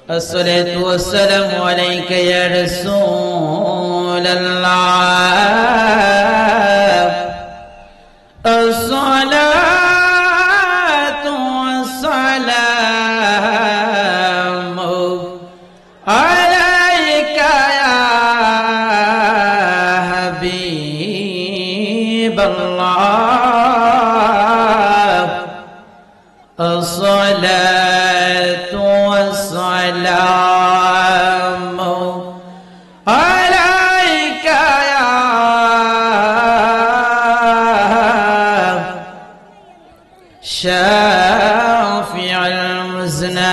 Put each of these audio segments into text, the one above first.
الصلاة والسلام عليك يا رسول الله. الصلاة والسلام عليك يا حبيب الله. الصلاة والسلام عليك يا شافع المذنبين.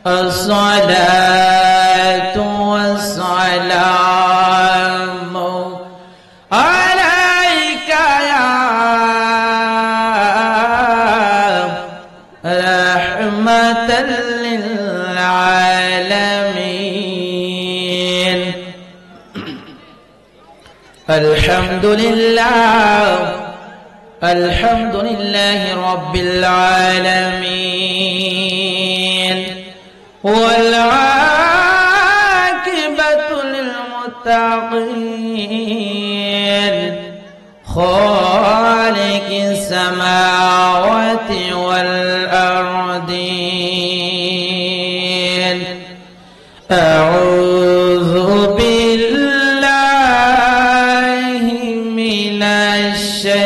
الصلاة والسلام عليك يا رحمة للعالمين. الحمد لله الحمد لله رب العالمين، والعاقبة للمتقين. خالق السماوات والأرضين. أعوذ بالله من الشيطان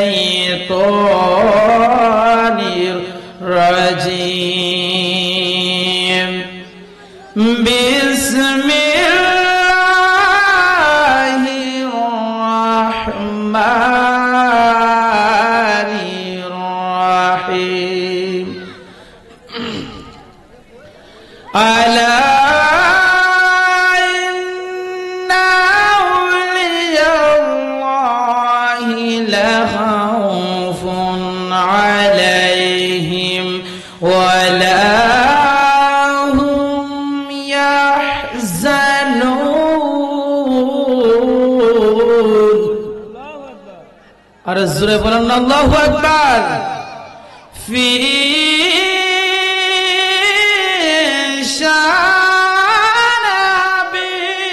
الرجيم. بسم الله الرحمن الرحيم. ألا إن أولياء الله لا خوف عليهم ولا هم يحزنون. أرزق بلن الله أكبر. في شان حبيبي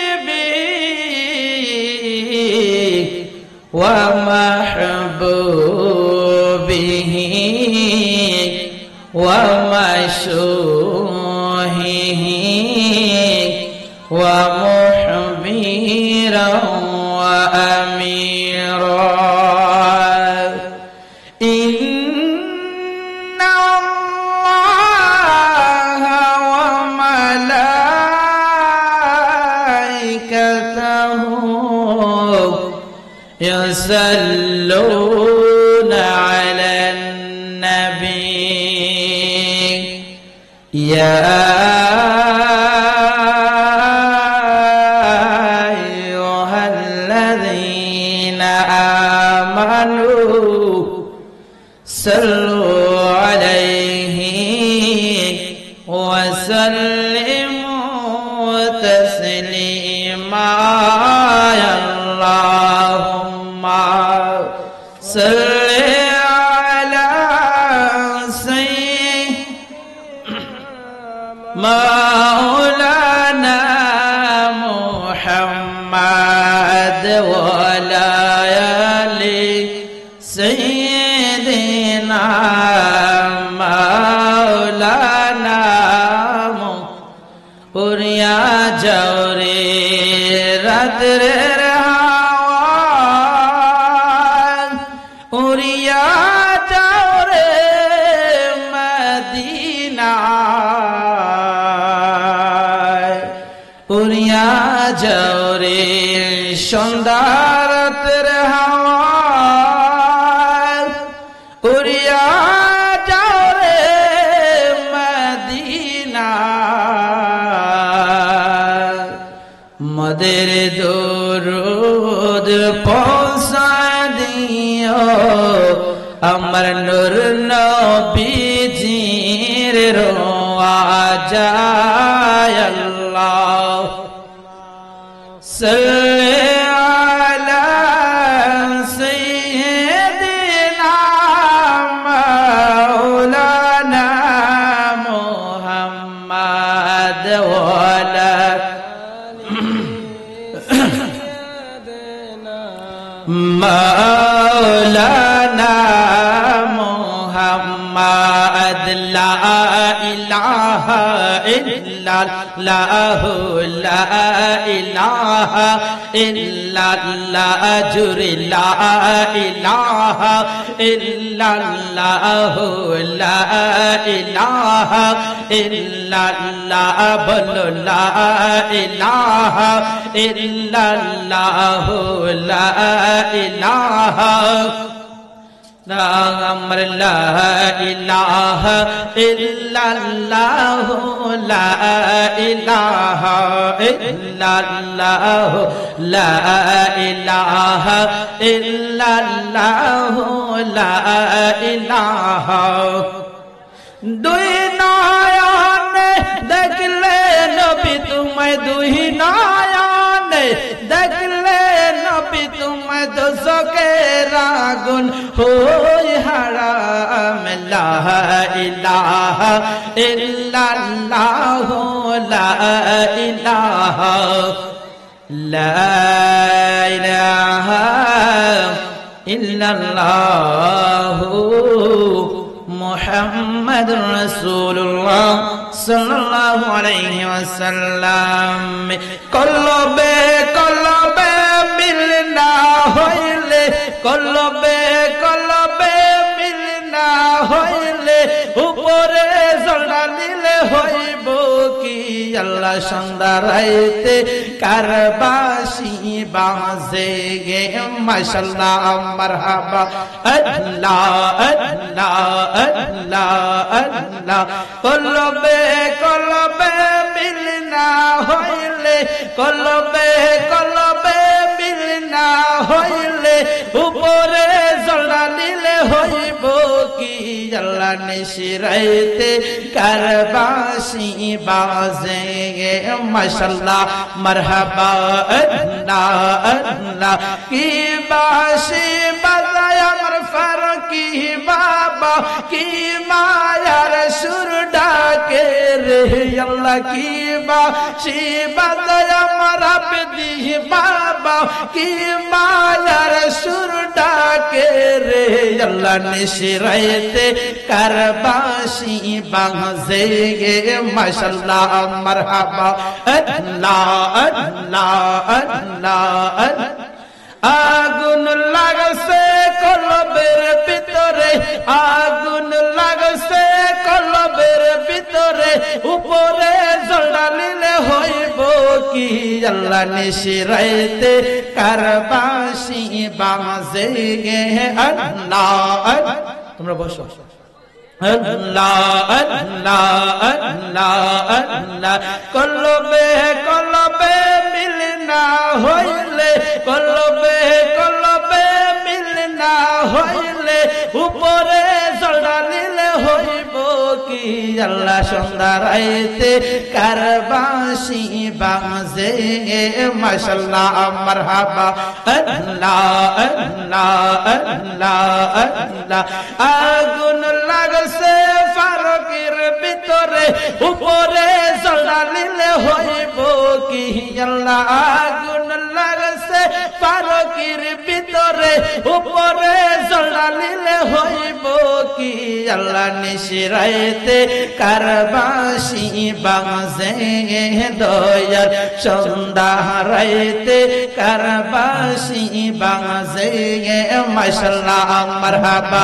ومحبوبه ومشوهه ومحبيرا وأميرا. إن الله وملائكته يصلون على النبي. يا أيها الذين آمنوا صلوا عليه وسلموا تسليما. اللهم صل على مولانا محمد وعلى آل سيدنا مولانا পুরিয়া যাওরে রাতের হাওয়া উড়িয়া যাওরে মদিনা উড়িয়া যাওরে সন্ধ্যা রাতের হাওয়া উড়িয়া যাওরে মদিনা মদের দরুদ পৌঁছা দিও আমার নূর নবীজির রওজা। আল্লাহ সাল্লি আলা সাইয়্যিদিনা মাওলানা লা ইলাহা ইল্লাল্লাহ লা ইলাহা ইল্লাল্লাহ জুরে লা ইলাহা ইল্লাল্লাহ লা ইলাহা ইল্লাল্লাহ বলো লা ইলাহা ইল্লাল্লাহ লা ইলাহা আমার লা ইলাহা ইল্লাল্লাহ লা ইলাহা ইল্লাল্লাহ লা ইলাহা ইল্লাল্লাহ লা ইলাহা দুই নয়নে দেখলে নবী তোমায় দুই নয়নে দেখলে নবী তোমায় দোজখের আগুন হই হারাম লা ইলাহা ইল্লাল্লাহ লা ইলাহা লা ইলাহা ইল্লাল্লাহ মুহাম্মাদুর রাসূলুল্লাহ সাল্লাল্লাহু আলাইহি ওয়াসাল্লাম কলবে কলবে মিল না হইলে কলবে কলবে মিল না হইলে উপরে জড়ালিলে হইব কি আল্লাহ সন্ধ্যা রাইতে কারবাসি বাজে গে মাশাআল্লাহ মারহাবা আল্লাহ আল্লাহ আল্লাহ আল্লাহ কলবে কলবে মিল না হইলে কলবে কলবে মিল না হইলে উপরে জড়ালিলে হইব কি আল্লাহ নিশিরাইতে কারবাসি বাজে গে মাশাআল্লাহ মারহাবা আল্লাহ আল্লাহ কি বাসি বাজায় আমার ফারুকি বাবা কি মায়ার সুর ডাকে রে আল্লাহ কি বাসি বাজায় আমার আবেদি বাবা কি মায়ার সুর ডাকে রে আল্লাহ নিশিরাইতে কারবাসি বাজে গে মাশাআল্লাহ মারহাবা আল্লাহ আল্লাহ আল্লাহ আগুন লাগছে কলবের ভিতরে আগুন লাগছে কলবের ভিতরে উপরে জড়ালিলে হইব কি আল্লাহ নিশিরাইতে কারবাসি বাজে গে আল্লাহ তোমরা বসো আল্লাহ আল্লাহ আল্লাহ আল্লাহ কলবে কলবে মিল না হইলে কলবে কলবে মিল না হইলে উপরে জড়ালিলে হইব কি আল্লাহ সন্ধ্যা রাইতে কারবাসি বাজে মাশাআল্লাহ মারহাবা আল্লাহ আল্লাহ আল্লাহ আল্লাহ আগুন লাগছে ফারুকের ভিতরে উপরে জড়ালিলে হইব কি আল্লাহ আগুন লাগছে ফারুকের ভিতরে উপরে জড়ালিলে হইব কি আল্লাহ নিশিরাইতে কারবাসি বাজে দয়ার সন্ধ্যা রাইতে কারবাসি বাজে মাশাআল্লাহ মারহাবা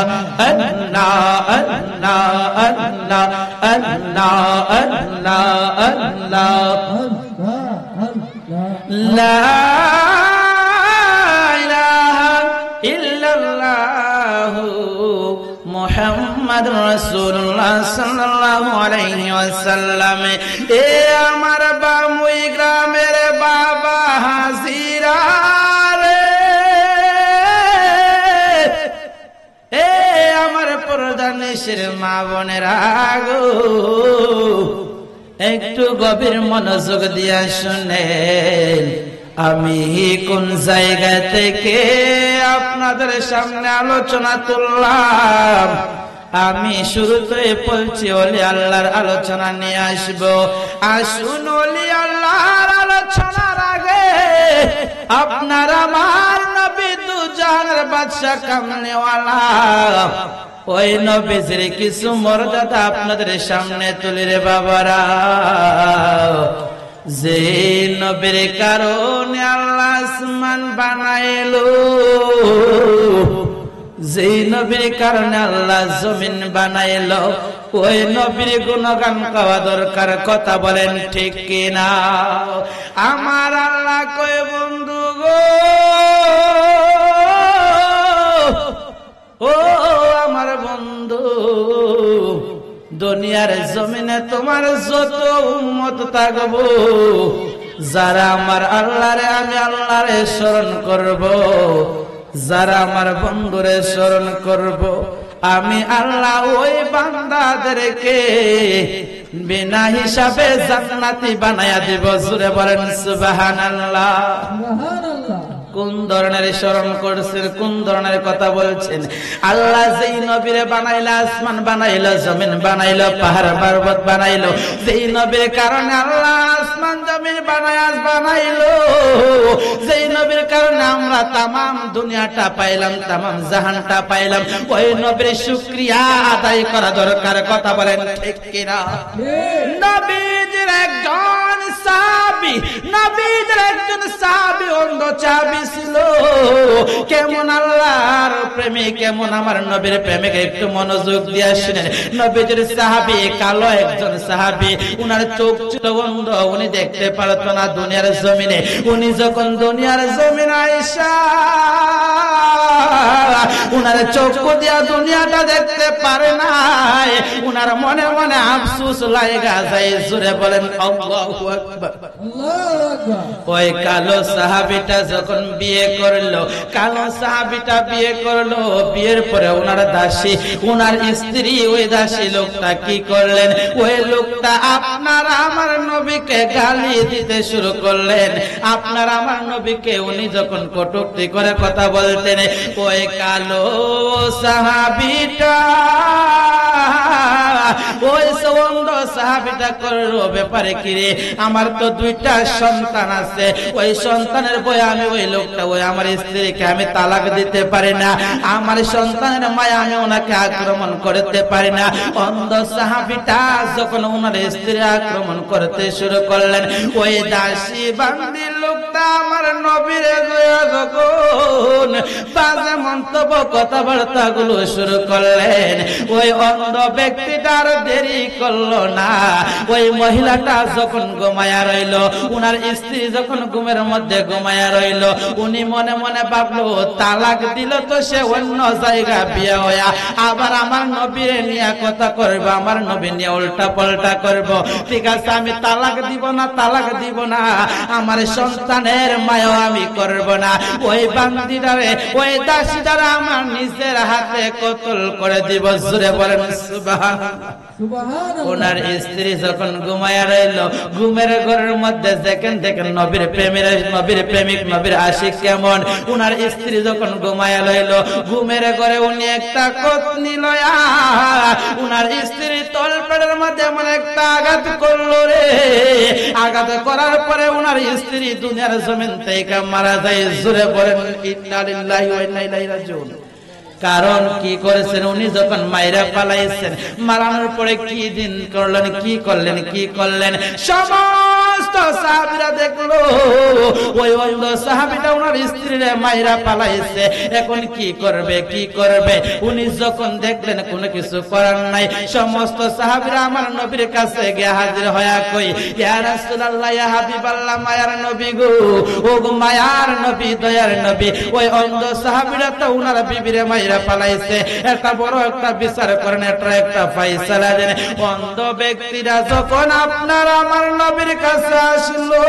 আল্লাহ আল্লাহ আল্লাহ আল্লাহ আল্লাহ আল্লাহ লা ইলাহা ইল্লাল্লাহ মুহাম্মাদুর রাসূলুল্লাহ সাল্লাল্লাহু আলাইহি ওয়াসাল্লাম এ আমার বামুই গ্রামের বাবা হাজিরা রে এ আমার প্রধানেশের মা বোনেরা গো একটু গভীর মনোযোগ দিয়া শুনেন আমি কোন জায়গা থেকে আপনাদের সামনে আলোচনা তুললাম আমি শুরুতে বলছি ওলি আল্লাহর আলোচনা নিয়ে আসবো আসুন ওলি আল্লাহর আলোচনার আগে আপনার আমার নবী দু জাহানের বাদশা কামনেওয়ালা ওই নবীজির কিছু মর্যাদা আপনাদের সামনে তুলে রে বাবারা। যে নবীর কারণে আল্লাহ আসমান বানাইলো, যে নবীর কারণে আল্লাহ জমিন বানাইলো, ওই নবীর গুণগান গাওয়া দরকার, কথা বলেন ঠিক কিনা? আমার আল্লাহ কয় বন্ধু গো, ও আমার বন্ধু, দুনিয়ার জমিনে তোমার যত উম্মত থাকবো, যারা আমার আল্লাহরে আমি আল্লাহরে স্মরণ করব, যারা আমার বন্ধুরে স্মরণ করব, আমি আল্লাহ ওই বান্দাদেরকে বিনা হিসাবে জান্নাতি বানায়া দিব। জোরে বলেন সুবহানাল্লাহ। কোন ধরনের স্মরণ করছেন, কোন ধরনের কথা বলছেন? আল্লাহ যেই নবীরে বানাইলো, আসমান বানাইলো, জমিন বানাইলো, পাহাড় পর্বত বানাইলো, যেই নবীর কারণে আল্লাহ আসমান জমিন বানাইলো, যেই নবীর কারণে আমরা তামাম দুনিয়াটা পাইলাম, তামাম জাহানটা পাইলাম, ওই নবীর শুকরিয়া আদায় করা দরকার, কথা বলেন ঠিক কিনা? নবীর একজন সাহাবী, নবীর একজন সাহাবী অন্ধ চাবি ছিল। কেমন আল্লাহর প্রেমিক, কেমন আমার নবীর প্রেমিক, একটু মনোযোগ দিয়ে শুনেন। নবীর সাহাবী কালো একজন সাহাবী, উনার চোখ ছিল অন্ধ, উনি দেখতে পারত না দুনিয়ার জমিনে। উনি যখন দুনিয়ার জমিনে আইসা উনার চোখ দিয়া দুনিয়াটা দেখতে পারে নাই, উনার মনে মনে আফসোস লাগা যায়। জোরে বলেন আল্লাহু আকবার। ওই কালো সাহাবীটা যখন বিয়ে করলো, কালো সাহাবীটা বিয়ে করলো, বিয়ের পরে উনার দাসী, উনার স্ত্রী, ওই দাসী লোকটা কি করলেন? ওই লোকটা আপনার আমার নবীকে গালি দিতে শুরু করলেন। আপনার আমার নবীকে উনি যখন কটূক্তি করে কথা বলতেন, ওই কালো সাহাবীটা, ওই সবন্ধ সাহাবীটা করলো, ব্যাপারে কি রে, আমার তো দুইটা সন্তান আছে, ওই সন্তানের বয়ে আমি ওই লোকটা, ওই আমার স্ত্রীকে আমি তালাক দিতে পারি না, আমার সন্তানের মায়া আমি ওনাকে আক্রমণ করতে পারি না। অন্ধ সাহাবীটা যখন ওনার স্ত্রী আক্রমণ করতে শুরু করলেন, ওই দাসী বান্দি লোকটা আমার নবীরে যখন বাজে মন্তব্য কথাবার্তা গুলো শুরু করলেন, ওই অন্ধ ব্যক্তিটার দেরি করলো না। ওই মহিলাটা যখন ঘুমায়া রইল, উনার স্ত্রী যখন ঘুমের মধ্যে ঘুমায়া রইল, উনি মনে মনে ভাবলো তালাক দিল তো সে অন্য জায়গা বিয়ে হইয়া আবার আমার নবীরে নিয়ে কথা করবো, আমার নবী নিয়ে উল্টা পাল্টা করবো। ঠিক আছে, আমি তালাক দিব না, তালাক দিব না, আমার সন্তানের মায়া আমি করব না। ওই বান্দিটারে, ওই দাসীটারে আমার নিজের হাতে কতল করে দিব। জোরে বলেন সুবহানাল্লাহ। ওনার স্ত্রী যখন ঘুমায়া রইল, ঘুমের ঘরের মধ্যে দেখেন নবীর প্রেমের, নবীর প্রেমিক, নবীর আশিক কেমন। উনার স্ত্রী যখন ঘুমায়া রইল, ঘুমের ঘরে উনি একটা কতনি লয়া উনার স্ত্রী তলপেটের মধ্যে এমন একটা আঘাত করলো রে, আঘাত করার পরে উনার স্ত্রী দুনিয়ার জমিন থেকে মারা যায়। জোরে বলেন ইন্না লিল্লাহি ওয়া ইন্না ইলাইহি রাজিউন। কারণ কি করেছেন? উনি যখন মাইরা পালাইছেন, মারানোর পরে কি দিন করলেন, কি করলেন, কি করলেন? সমস্ত সাহাবীরা দেখলো ওই অন্ধ সাহাবীটা ওনার স্ত্রীরে মাইরা পালাইছে, এখন কি করবে, কি করবে? উনি যখন দেখলেন কোনো কিছু করার নাই, সমস্ত সাহাবীরা আমার নবীর কাছে গিয়ে হাজির হয়া কই, ইয়া রাসূলুল্লাহ, ইয়া হাবিবাল্লাহ, মায়ার নবী গো, ও গো মায়ার নবী, দয়ার নবী, ওই অন্ধ সাহাবীরা তো ওনার বিবিরে মাইরা পালাইছে, একটা বড় একটা বিচার করেন, এটা একটা ফয়সালা দেন। অন্ধ ব্যক্তিরা যখন আপনার আমার নবীর কাছে আসলো,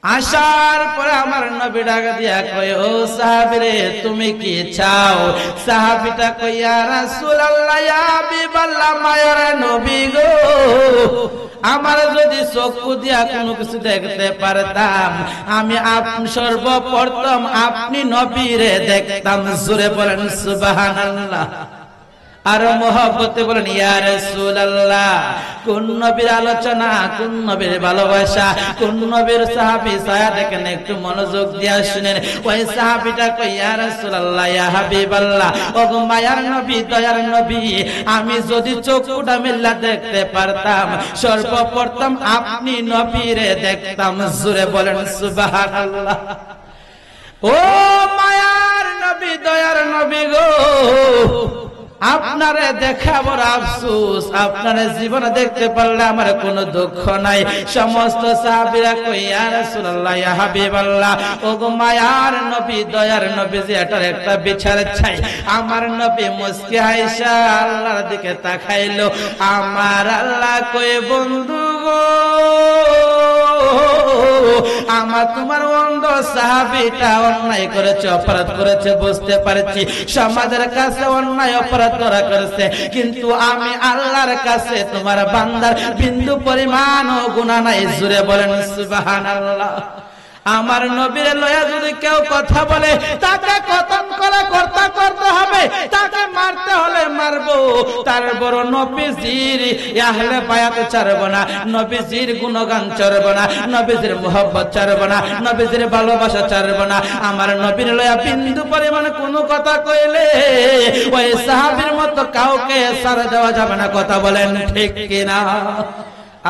আসার পরে আমার নবী ডাক দিয়া কয়, ও সাহাবীরে তুমি কি চাও? সাহাবীটা কয়, ইয়া রাসূলুল্লাহ, ইয়া হাবিবাল্লাহ, মায়ার নবী গো, আমার যদি চক্ষু দিয়া কোনো কিছু দেখতে পারতাম, আমি সর্বপ্রথম আপনি নবীরে দেখতাম। জোরে বলেন সুবহানাল্লাহ। আর মহব্বতে বলেন ইয়া রাসূলুল্লাহ, কোন নবীর আলোচনা, কোন নবীর ভালোবাসা, কোন নবীর সাহাবী ছায়া দেখেন, একটু মনোযোগ দিয়ে শুনেন। ওই সাহাবীটা কই ইয়া রাসূলুল্লাহ, ইয়া হাবিবাল্লাহ, ওগো মায়ার নবী, দয়ার নবী, আমি যদি চোখটা মেলা দেখতে পারতাম, সর্বপ্রথম আপনি নবীরে দেখতাম। জোরে বলেন সুবহানাল্লাহ। ও মায়ার নবী, দয়ার নবী গো, আপনারে দেখা বড় আফসোস, আপনারে জীবনে দেখতে পারলে আমার কোনো দুঃখ নাই। সমস্ত সাহাবীরা কই ইয়া রাসূলুল্লাহ, ইয়া হাবিবাল্লাহ, ওগো মায়ার নবী, দয়ার নবী, যে এটার একটা বিচার চাই। আমার নবী মুস্কি হাসা আল্লাহর দিকে তাকাইলো। আমার আল্লাহ কই বন্ধু গো, আমার তোমার অন্ধ সাহাবীটা অন্যায় করেছে, অপরাধ করেছে, বুঝতে পারছি। সমাজের কাছে অন্যায় অপরাধ করা করেছে, কিন্তু আমি আল্লাহর কাছে তোমার বান্দার বিন্দু পরিমাণও গুনাহ নাই। জোরে বলেন সুবহানাল্লাহ। আমার নবীর লয়া যদি কেউ কথা বলে, তাকে কতন করে কর্তা করতে হবে, তাকে মারতে হলে মারবো। তার বড় নবীজির আহলে বায়াত ছাড়বো না, নবীজির গুণগান ছাড়বো না, নবীজির মোহব্বত ছাড়বো না, নবীজির ভালোবাসা ছাড়বো না। আমার নবীর লয়া বিন্দু পরিমাণ কোনো কথা কইলে ওই সাহাবীর মতো কাউকে ছাড় দেওয়া যাবে না। কথা বলেন ঠিক কিনা?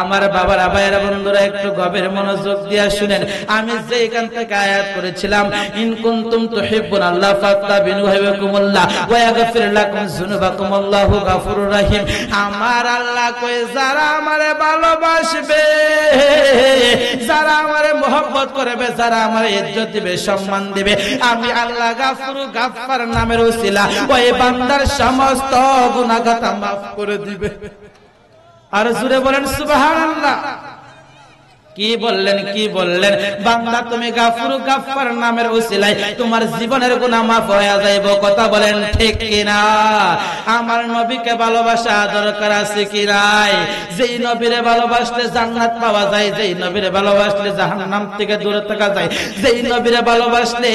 আমার বাবারা, ভাইয়েরা, বন্ধুরা, একটু গভীর মনোযোগ দিয়ে শুনেন। আমি যেখান থেকে আয়াত করেছিলাম, ইন কুনতুম তুহিব্বুনাল্লাহ ফাত্তাবিনু ইউহিব্বুকুমুল্লাহ ওয়া ইয়াগফির লাকুম যুনুবাকুম আল্লাহু গাফুরুর রহিম। আমার আল্লাহ কই, যারা আমারে ভালোবাসবে, যারা আমারে মহব্বত করবে, যারা আমারে ইজ্জত দিবে, সম্মান দিবে, আমি আল্লাহ গাফুরু গাফফার নামের উসিলা ওই বান্দার সমস্ত গুনাহ খাতা মাফ করে দিবে। আর জোরে বলেন সুবহানাল্লাহ। কি বললেন, কি বললেন? বান্দা তুমি গাফুর গাফফার নামের উসিলায় তোমার জীবনের গুনাহ মাফ হয়ে যাইব। কথা বলেন ঠিক কিনা? আমার নবীকে ভালোবাসা দরকার আছে কি নাই? যেই নবীরে ভালোবাসলে জান্নাত পাওয়া যায়, যেই নবীরে ভালোবাসলে জাহান্নাম থেকে দূরে থাকা যায়, যেই নবীরে ভালোবাসলে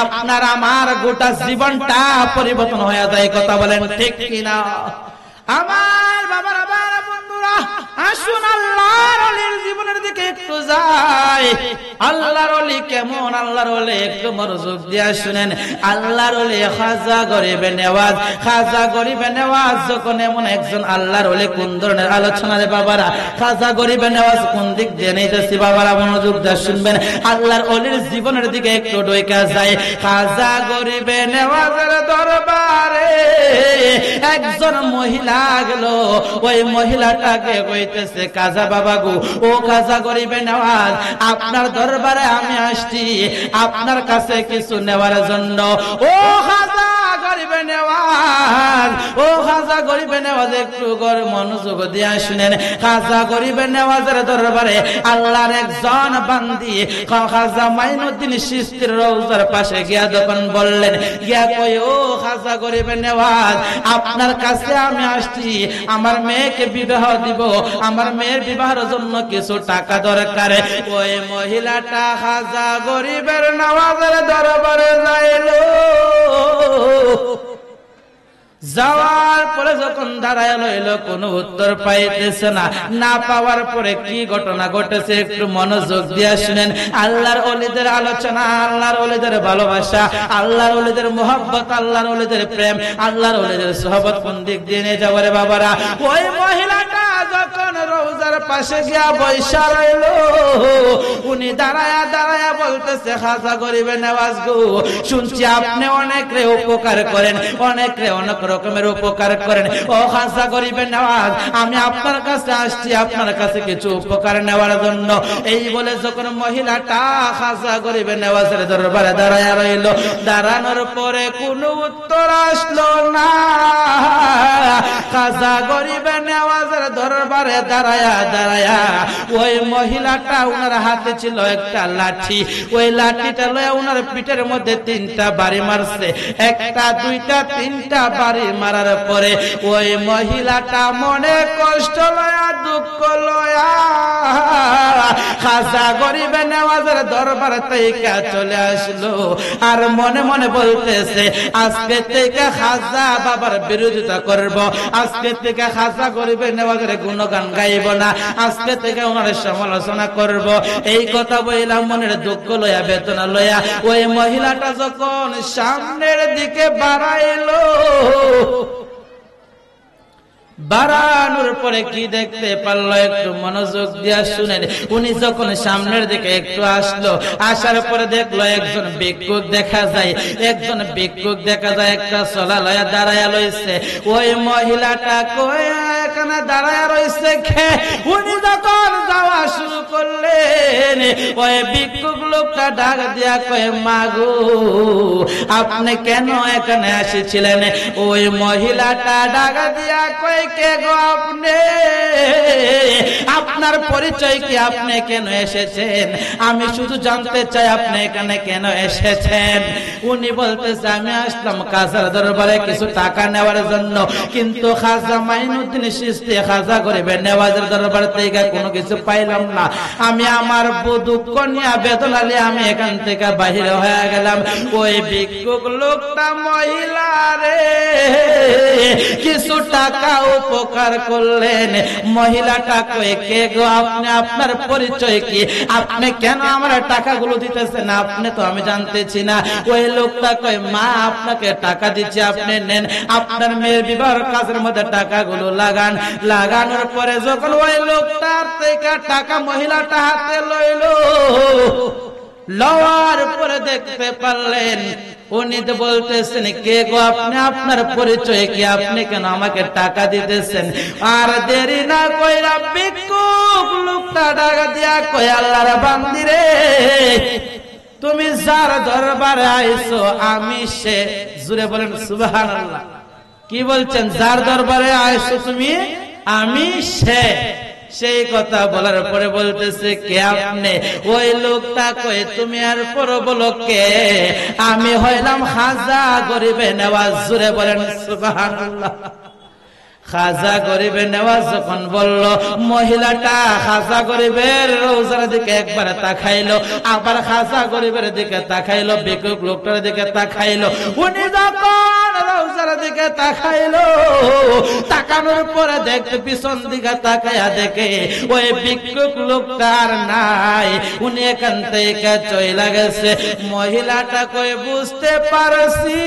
আপনার আমার গোটা জীবনটা পরিবর্তন হয়ে যায়। কথা বলেন ঠিক কিনা? আমার বাবার বন্ধুরা, আসুন আল্লাহর ওলির জীবনের দিকে একটু যাই। আল্লাহর ওলি কেমন? আল্লাহর ওলি একটু মনোযোগ দিয়ে শুনেন। আল্লাহর ওলি খাজা গরিবে নেওয়াজ, খাজা গরিবে নেওয়াজ যখন এমন একজন আল্লাহর ওলি, কোন ধরনের আলোচনা রে বাবারা? খাজা গরিবে নেওয়াজ কোন দিক দিয়ে নিতেছি বাবারা, মনোযোগ দিয়ে শুনবেন। আল্লাহর ওলির জীবনের দিকে একটু ডইকা যায়। খাজা গরিবে নেওয়াজের দরবারে একজন মহিলা গেল। ওই মহিলাটাকে কইতেছে, কাজা বাবা গো, ও কাজা গরিবে নেওয়াজ, আপনার দরবারে আমি আসছি আপনার কাছে কিছু নেওয়ার জন্য। ও খাজা গরিবে নেওয়াজ, ও খাজা গরিবে নেওয়াজ, একটু মনোযোগ দিয়ে শুনেন। খাজা গরিবে নেওয়াজের দরবারে আল্লাহর একজন বান্দি খাজা মাইনুদ্দিন চিশতির রওজার পাশে গিয়া যখন বললেন, গিয়া কই, ও খাজা গরিবে নেওয়াজ, আপনার কাছে আমি আসছি, আমার মেয়েকে বিবাহ দিব, আমার মেয়ের বিবাহের জন্য কিছু টাকা দরকার। ওই মহিলাটা খাজা গরিবের নেওয়াজের দরবারে যাইলো। যাওয়ার পরে যখন দাঁড়ায় লইল, কোনো উত্তর পাইতেছে না। না পাওয়ার পরে কি ঘটনা ঘটেছে একটু মনোযোগ দিয়ে শুনেন। আল্লাহর ওলিদের আলোচনা, আল্লাহর ওলিদের ভালোবাসা, আল্লাহর ওলিদের মোহব্বত, আল্লাহর ওলিদের প্রেম, আল্লাহর ওলিদের সোহবত কোন দিক দিয়ে নিয়ে যাবে বাবারা? ওই মহিলাটা যখন রওজার পাশে গিয়া বৈশা রইল, উনি দাঁড়ায়া দাঁড়ায়া বলতেছে, খাজা গরিবে নেওয়াজ গো, শুনছি আপনি অনেক রে উপকার করেন, অনেক রে অনেক রকমের উপকার করেন। ও খাজা গরিবে নেওয়াজ, আমি আপনার কাছে আসছি আপনার কাছে কিছু উপকার নেওয়ার জন্য। এই বলে যখন মহিলাটা খাজা গরিবে নেওয়াজের দরবারে দাঁড়ায়া রইল, দাঁড়ানোর পরে কোনো উত্তর আসলো না। খাজা গরিবে নেওয়াজের দরবারে দাঁড়ায়া দাঁড়ায়া ওই মহিলাটা উনার হাতে ছিল একটা লাঠি, ওই লাঠিটা লয়ে উনার পিঠের মধ্যে 3টা বাড়ি মারছে। 1টা 2টা 3টা বাড়ি মারার পরে ওই মহিলাটা মনে কষ্ট লয়া দুঃখ লয়া খাজা গরিবে নেওয়াজের দরবার থেকে চলে আসলো। আর মনে মনে বলতেছে আজকে থেকে খাজা বাবার বিরোধিতা করব, আজকে থেকে খাজা গরিবে নেওয়াজের গুণগান গাইব না, আজকে থেকে ওনার সমালোচনা করব। এই কথা বললাম মনের দুঃখ লয়া বেদনা লয়া ওই মহিলাটা যখন সামনের দিকে বাড়াইলো, বাড়ানোর পরে কি দেখতে পারলো একটু মনোযোগ দিয়া শুনেন। উনি যখন সামনের দিকে একটু আসলো, আসার পরে দেখলো একজন ভিক্ষুক দেখা যায়, একজন ভিক্ষুক দেখা যায় একটা চলা লয়া দাঁড়ায়া রয়েছে। ওই মহিলাটা কই এখানে দাঁড়ায়া রয়েছে খে? উনি যখন যাওয়া শুরু করলেন ওই ভিক্ষুক লোকটা ডাক দিয়া কয় মাগো আপনি কেন এখানে এসেছিলেন? ওই মহিলাটা ডাক দিয়া কয় কে গো আপনি? আপনার পরিচয় কি? আপনি কেন এসেছেন? আমি শুধু জানতে চাই আপনি এখানে কেন এসেছেন। উনি বলতেছে আমি আসলাম খাজার দরবারে কিছু টাকা নেওয়ার জন্য, কিন্তু খাজা মাইনুদ্দিন চিশতি খাজা গরিবে নেওয়াজের দরবার থেকে কোনো কিছু পাইলাম না। আমি আমার দুঃখ নিয়ে বেদনা নিয়ে আমি এখান থেকে বাহির হয়ে গেলাম। ওই ভিক্ষুক লোকটা মহিলা রে কিছু টাকা উপকার করলেন। মহিলাটা কয়ে কে গো আপনি? আপনার পরিচয় কি? আপনি কেন আমার টাকাগুলো দিতেছেন? আপনি তো আমি জানতেছি না। ওই লোকটা কয় মা আপনাকে টাকা দিচ্ছি, আপনি নেন, আপনার মেয়ের বিবাহের কাজের মধ্যে টাকাগুলো লাগান। লাগানোর পরে যখন ওই লোকটার থেকে টাকা মহিলাটা হাতে লইলো, লওয়ার পরে দেখতে পারলেন উনি তো বলতেছেন কে গো আপনি? আপনার পরিচয় কি? আপনি কেন আমাকে টাকা দিতেছেন? আর দেরি না কইরা ভিক্ষুক লোকটা টাকা দিয়া কই আল্লাহর বান্দি রে তুমি যার দরবারে আইছো আমি সে। জুড়ে বলেন সুবহানাল্লাহ। কি বলছেন? যার দরবারে আইছো তুমি আমি সে। সেই কথা বলার পরে বলতেছে কে আপনি? ওই লোকটা কয়ে তুমি আর পরে বলো কে? আমি হইলাম খাজা গরিবে নেওয়াজ। জুড়ে বলেন সুবহানাল্লাহ। খাজা গরিবে নেওয়াজ যখন বলল, মহিলাটা খাজা গরিবের রওজার দিকে একবার তাকাইলো, আবার খাজা গরিবের দিকে তাকাইলো, ভিক্ষুক লোকটার দিকে তাকাইলো। উনি যখন রওজার দিকে তাকাইলো, তাকানোর পরে দেখতে পিছন দিকে তাকায়া দেখে ওই ভিক্ষুক লোকটা আর নাই, উনি এখান থেকে চলে গেছে। মহিলাটা কই বুঝতে পারছি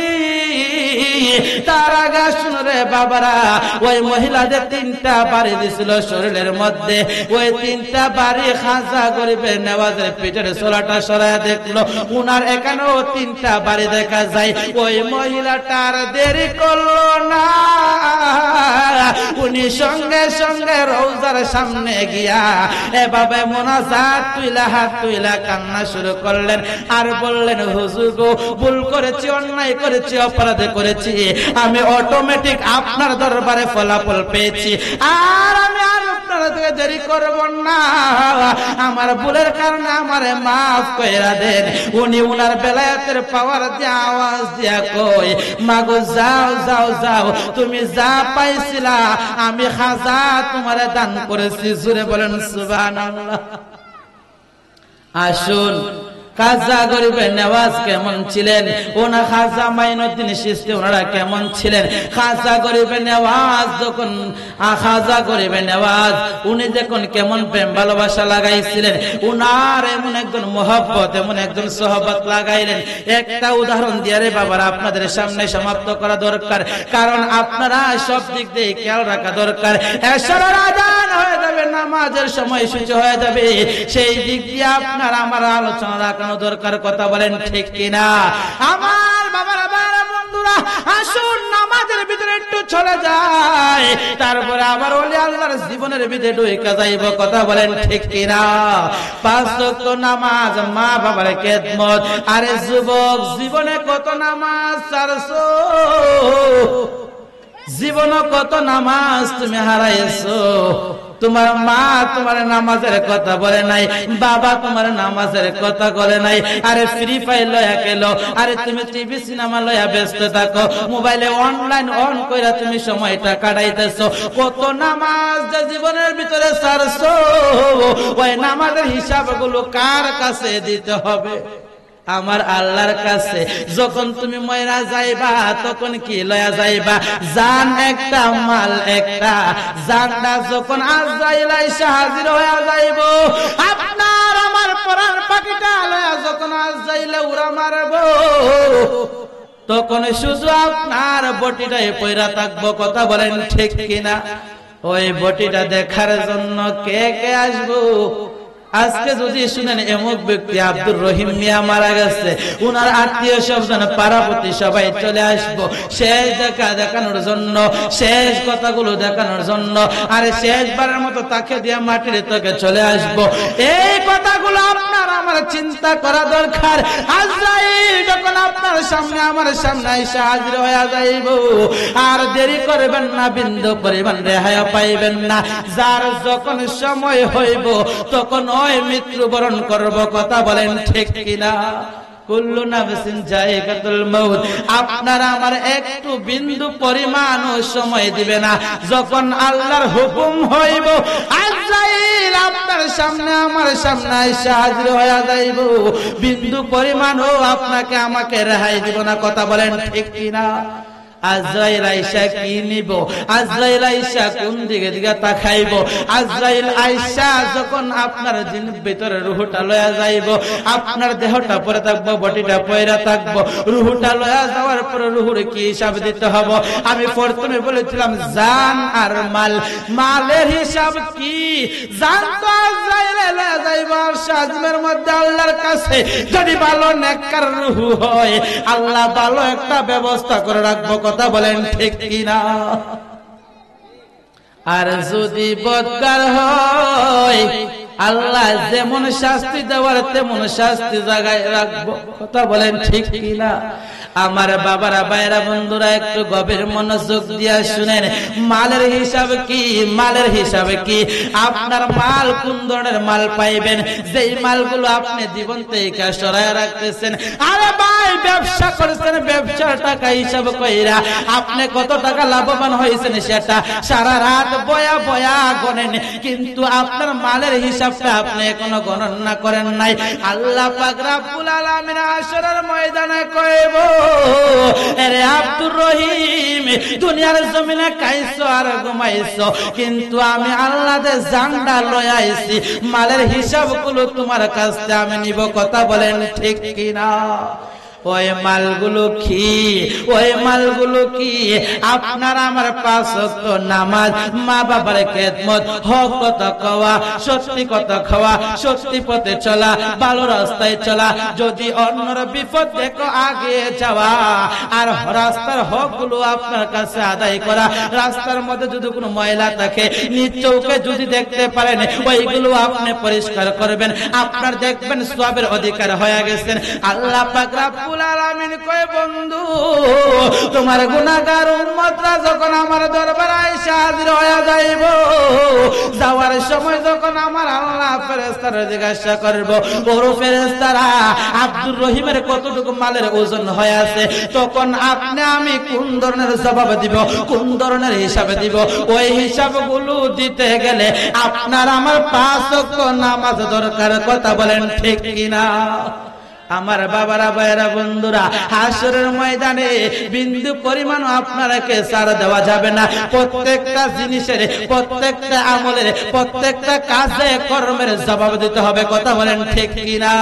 তার আগে শুনরে বাবারা ওই মহিলাদের 3টা বাড়ি দিছিল শরীরের মধ্যে। ওই 3টা বাড়ি খাজা গরিবে নেওয়াজের পিঠের সোলাটা সরায় দেখলো উনার এখানেও 3টা বাড়ি দেখা যায়। ওই মহিলাটার দেরি করলো না, উনি সঙ্গে সঙ্গে রওজার সামনে গিয়া এভাবে মোনাজাত তুইলা হাত তুইলা কান্না শুরু করলেন। আর বললেন হুজুর গো ভুল করেছি, অন্যায় করেছি, অপরাধ করেছি, আমি অটোমেটিক আপনার দরবারে ফলাফল পেয়েছি, আর আমি আর আপনার থেকে দেরি করব না, আমার ভুলের কারণে আমারে মাফ কইরা দেন। উনি উনার বেলায়েতের পাওয়ার দিয়ে আওয়াজ দিয়া কই মাগো যাও যাও যাও, তুমি যা পাইছিলা আমি খাজা তোমারে দান করেছি। জুড়ে বলেন সুবহানাল্লাহ। আসুন খাজা গরিবে নেওয়াজ কেমন ছিলেন, ওনা খাজা মাইনুদ্দিন চিশতি ওনারা কেমন ছিলেন। খাজা গরিবে নেওয়াজ যখন খাজা গরিবে নেওয়াজ উনি যখন কেমন প্রেম ভালোবাসা লাগাইছিলেন, উনার এমন একজন মহব্বত, এমন একজন সোহবত লাগাইলেন। একটা উদাহরণ দিয়ে রে বাবার আপনাদের সামনে সমাপ্ত করা দরকার, কারণ আপনারা সব দিক দিয়ে খেয়াল রাখা দরকার। এশারার আযান হয়ে যাবে, নামাজের সময় সূচি হয়ে যাবে, সেই দিক দিয়ে আপনার আমার আলোচনা রাখা দরকার। কথা বলেন ঠিক কিনা? আমার বাবারা বন্ধুরা আসুন নামাজের ভিতরে একটু চলে যায়, তারপরে আবার ওলি আল্লাহর জীবনের ভিতরে ঢুকে যাইব। কথা বলেন ঠিক কিনা? 5 ওয়াক্ত নামাজ, মা বাবার খেদমত। আরে যুবক জীবনে কত নামাজ ছাড়ছো? জীবনে কত নামাজ তুমি হারাইছো। তোমার মা তোমার নামাজের কথা বলে নাই, বাবা তোমার নামাজের কথা বলে নাই। আরে ফ্রি ফায়ার লয়া খেলো, আরে তুমি টিভি সিনেমা লয়া ব্যস্ত থাকো, মোবাইলে অনলাইন অন কইরা তুমি সময়টা কাটাইতেছো। কত নামাজ যে জীবনের ভিতরে ছাড়ছো, ওই নামাজের হিসাবগুলো কার কাছে দিতে হবে? আমার আল্লাহর কাছে। যখন তুমি ময়রা যাইবা তখন কি লয়া যাইবা? জান একটা, মাল একটা। জানটা যখন আজরাইল আইসা হাজির হয়ে যাইব, আপনার আমার পরাণ পাখিটা লয়া যখন আজরাইলে উড়া মারবো, তখন শুধু আপনার বটিটাই পয়রা থাকবো। কথা বলেন ঠিক কিনা? ওই বটিটা দেখার জন্য কে কে আসবো? আজকে যদি শুনেন এমক ব্যক্তি আব্দুর রহিম মিয়া মারা গেছে, উনার আত্মীয় স্বজন পাড়াপতি সবাই চলে আসবো শেষ দেখা দেখানোর জন্য, শেষ কথাগুলো দেখানোর জন্য। আরে শেষবারের মতো তাকে দিয়ে মাটির তোকে চলে আসবো। এই কথাগুলো আপনার আমার চিন্তা করা দরকার। আজরাইল যখন আপনার সামনে আমার সামনে এসে হাজির হয়ে যাইব, আর দেরি করবেন না, বিন্দু পরিমাণ রেহাই পাইবেন না। যার যখন সময় হইব তখন মৃত্যুবরণ করব। কথা বলেন ঠিক কিনা? কুল্লু নাফসিন যায়িকাতুল মাউত। আপনারা আমার একটু বিন্দু পরিমাণ সময় দিবে না। যখন আল্লাহর হুকুম হইব, আজরাইল আপনার সামনে আমার সামনে এসে হাজির হয়ে যাইব, বিন্দু পরিমাণও আপনাকে আমাকে রেহাই দিব না। কথা বলেন ঠিক কিনা? আজরাইল আইসা কি নিব? আজরাইল আইসা কোন দিকে দিকে তাকাইব? আজরাইল আইসা যখন আপনার জিনের ভিতরে রূহটা লয়া যাইব, আপনার দেহটা পরে থাকবো, বডিটা পয়রা থাকবো। রূহটা লয়া যাওয়ার পরে রূহের কি হিসাব দিতে হবে? আমি প্রথমে বলেছিলাম জান আর মাল। মালের হিসাব কি? জান তো আজরাইল লয়া যাইব শাজমের মধ্যে আল্লাহর কাছে। যদি ভালো নেককার রূহ হয়, আল্লাহ ভালো একটা ব্যবস্থা করে রাখবো। কথা বলেন ঠিক কিনা? আর যদি বদকার হয়, আল্লাহ যেমন শাস্তি দেওয়ার তেমন শাস্তি জায়গায় রাখবো। কথা বলেন ঠিক কিনা? আমার বাবারা, ভাইরা, বন্ধুরা, একটু গভীর মনোযোগ দিয়া শুনেন। মালের হিসাব কি? মালের হিসাব কি? আপনার মাল কোন ধরনের মাল পাইবেন? যেই মালগুলো আপনি জীবন থেকে সরায় রাখতেছেন। আরে ভাই, ব্যবসা করেছেন, ব্যবসার টাকা হিসাব কইরা আপনি কত টাকা লাভবান হয়েছেন সেটা সারা রাত বয়া বয়া গণেন, কিন্তু আপনার মালের হিসাবটা আপনি এখনো গণনা করেন নাই। আল্লাহ পাক রব্বুল আলামিন হাশরের ময়দানে কইব, আরে আব্দুর রহিম, দুনিয়ার জমিনে খাইছো আর ঘুমাইছো, কিন্তু আমি আল্লাহ দে জানডা লয়া আইছি, মালের হিসাবগুলো তোমার কাছে আমি নিব। কথা বলেন ঠিক কিনা? ওই মালগুলো কি? ওই মালগুলো কি? আপনার আমার 5 ওয়াক্ত নামাজ, মা বাবার খেদমত, হক কথা খাওয়া, সত্যি কথা খাওয়া, সত্যি পথে চলা, ভালো রাস্তায় চলা। যদি অন্যর বিপদ দেখো আগে যাওয়া, আর রাস্তার হকগুলো আপনার কাছে আদায় করা। রাস্তার মধ্যে যদি কোনো ময়লা থাকে, নিজ চোখে যদি দেখতে পারেন, ওইগুলো আপনি পরিষ্কার করবেন। আপনার দেখবেন সওয়াবের অধিকার হয়ে গেছেন। আল্লাহ পাক রব্বুল আলামিন কয়, বন্ধু, তোমার গুনাহগার উম্মতরা যখন আমার দরবারে আইসা হাজির হয়ে যাইব, যাওয়ার সময় যখন আমার আল্লাহ ফেরেশতারা জিজ্ঞাসা করব, ওরে ফেরেশতারা, আব্দুর রহিমের কতটুকু মালের ওজন হয়ে আছে, তখন আপনি আমি কোন ধরনের জবাব দিব, কোন ধরনের হিসাব দিব? ওই হিসাবগুলো দিতে গেলে আপনার আমার 5 ওয়াক্ত নামাজ দরকার। কথা বলেন ঠিক কিনা? আমার বাবারা, ভাইরা, বন্ধুরা, হাসরের ময়দানে বিন্দু পরিমাণও আপনাকে ছাড় দেওয়া যাবে না। প্রত্যেকটা জিনিসের, প্রত্যেকটা আমলের, প্রত্যেকটা কাজে কর্মের জবাব দিতে হবে। কথা বলেন ঠিক কিনা?